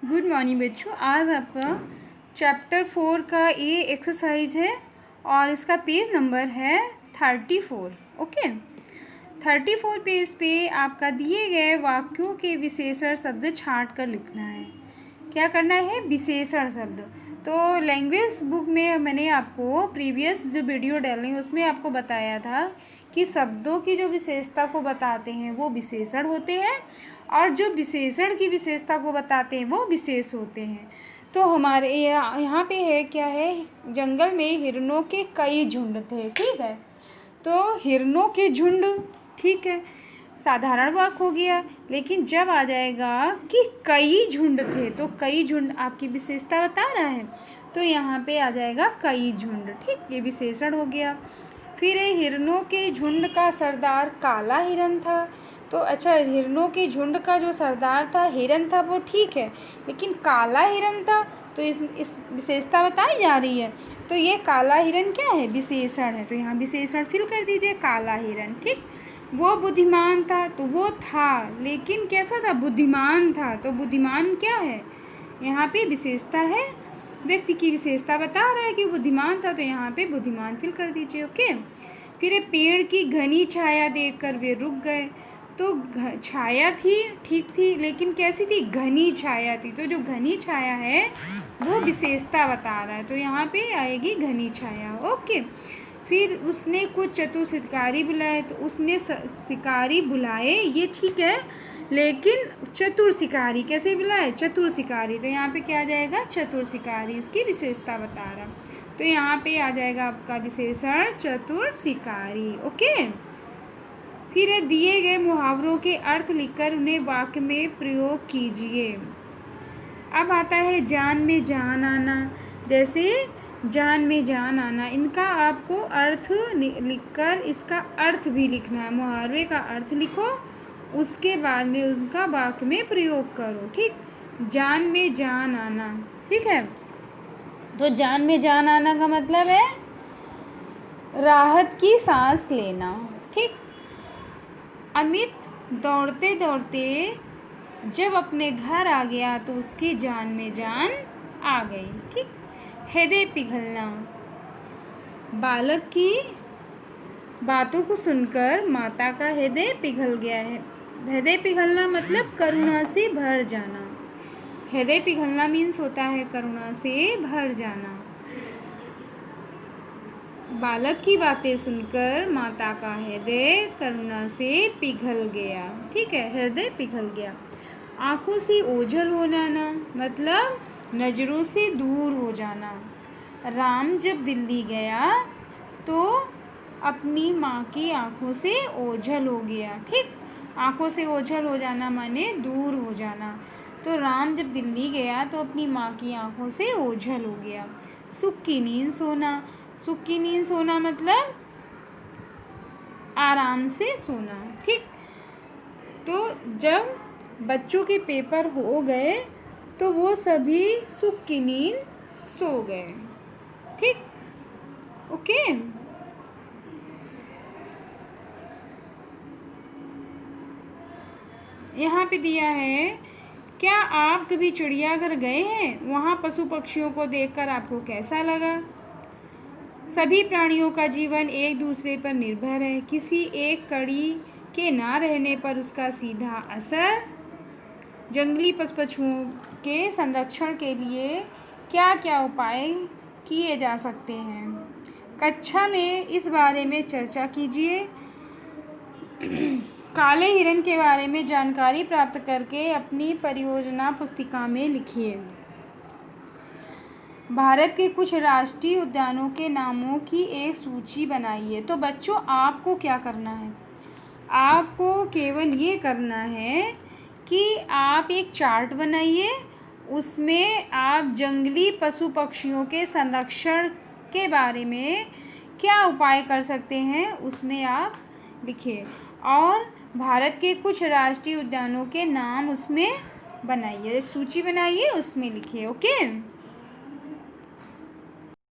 Good morning बच्चों। आज आपका चैप्टर 4 का ये एक्सरसाइज है और इसका पेज नंबर है 34। ओके, 34 पेज पे आपका दिए गए वाक्यों के विशेषण शब्द छांट कर लिखना है। क्या करना है? विशेषण शब्द। तो लैंग्वेज बुक में मैंने आपको प्रीवियस जो वीडियो डाली उसमें आपको बताया था कि शब्दों की जो विशेषता को बताते हैं वो विशेषण होते हैं और जो विशेषण की विशेषता को बताते हैं वो विशेष होते हैं। तो हमारे यहाँ पे है क्या है, जंगल में हिरणों के कई झुंड थे। ठीक है, तो हिरणों के झुंड, ठीक है, साधारण वाक्य हो गया। लेकिन जब आ जाएगा कि कई झुंड थे तो कई झुंड आपकी विशेषता बता रहा है, तो यहाँ पे आ जाएगा कई झुंड। ठीक, ये विशेषण हो गया। फिर हिरणों के झुंड का सरदार काला हिरन था। तो अच्छा, हिरणों के झुंड का जो सरदार था हिरन था वो ठीक है, लेकिन काला हिरन था तो इस विशेषता बताई जा रही है। तो ये काला हिरन क्या है? विशेषण है। तो यहाँ विशेषण फिल कर दीजिए, काला हिरन। ठीक, वो बुद्धिमान था तो वो था, लेकिन कैसा था? बुद्धिमान था। तो बुद्धिमान क्या है? यहाँ पे विशेषता है, व्यक्ति की विशेषता बता रहा है कि बुद्धिमान था, तो यहाँ पे बुद्धिमान फिल कर दीजिए। ओके, फिर पेड़ की घनी छाया देखकर वे रुक गए। तो छाया थी, ठीक थी, लेकिन कैसी थी? घनी छाया थी। तो जो घनी छाया है वो विशेषता बता रहा है, तो यहाँ पे आएगी घनी छाया। ओके, फिर उसने कुछ चतुर शिकारी बुलाए। तो उसने शिकारी बुलाए, ये ठीक है, लेकिन चतुर शिकारी कैसे बुलाए? चतुर शिकारी। तो यहाँ पे क्या आ जाएगा? चतुर शिकारी, उसकी विशेषता बता रहा। तो यहाँ पे आ जाएगा आपका विशेषण चतुर शिकारी। ओके, फिर दिए गए मुहावरों के अर्थ लिखकर उन्हें वाक्य में प्रयोग कीजिए। अब आता है जान में जान आना। जैसे जान में जान आना, इनका आपको अर्थ लिखकर इसका अर्थ भी लिखना है। मुहावरे का अर्थ लिखो, उसके बाद में उनका वाक्य में प्रयोग करो। ठीक, जान में जान आना। ठीक है, तो जान में जान आना का मतलब है राहत की सांस लेना। ठीक, अमित दौड़ते दौड़ते जब अपने घर आ गया तो उसकी जान में जान आ गई। ठीक, हृदय पिघलना, बालक की बातों को सुनकर माता का हृदय पिघल गया है। हृदय पिघलना मतलब करुणा से भर जाना। हृदय पिघलना मीन्स होता है करुणा से भर जाना। बालक की बातें सुनकर माता का हृदय करुणा से पिघल गया। ठीक है, हृदय पिघल गया। आँखों से ओझल हो जाना मतलब नज़रों से दूर हो जाना। राम जब दिल्ली गया तो अपनी माँ की आँखों से ओझल हो गया। ठीक, आँखों से ओझल हो जाना माने दूर हो जाना। तो राम जब दिल्ली गया तो अपनी माँ की आँखों से ओझल हो गया। सुख की नींद सोना। सुख की नींद सोना मतलब आराम से सोना। ठीक, तो जब बच्चों के पेपर हो गए तो वो सभी सुख की नींद सो गए। ठीक, ओके। यहाँ पे दिया है, क्या आप कभी चिड़ियाघर गए हैं? वहाँ पशु पक्षियों को देखकर आपको कैसा लगा? सभी प्राणियों का जीवन एक दूसरे पर निर्भर है, किसी एक कड़ी के ना रहने पर उसका सीधा असर। जंगली पशुओं के संरक्षण के लिए क्या क्या उपाय किए जा सकते हैं? कक्षा में इस बारे में चर्चा कीजिए। काले हिरन के बारे में जानकारी प्राप्त करके अपनी परियोजना पुस्तिका में लिखिए। भारत के कुछ राष्ट्रीय उद्यानों के नामों की एक सूची बनाइए। तो बच्चों आपको क्या करना है? आपको केवल ये करना है कि आप एक चार्ट बनाइए, उसमें आप जंगली पशु पक्षियों के संरक्षण के बारे में क्या उपाय कर सकते हैं उसमें आप लिखिए, और भारत के कुछ राष्ट्रीय उद्यानों के नाम उसमें बनाइए, एक सूची बनाइए, उसमें लिखिए। ओके।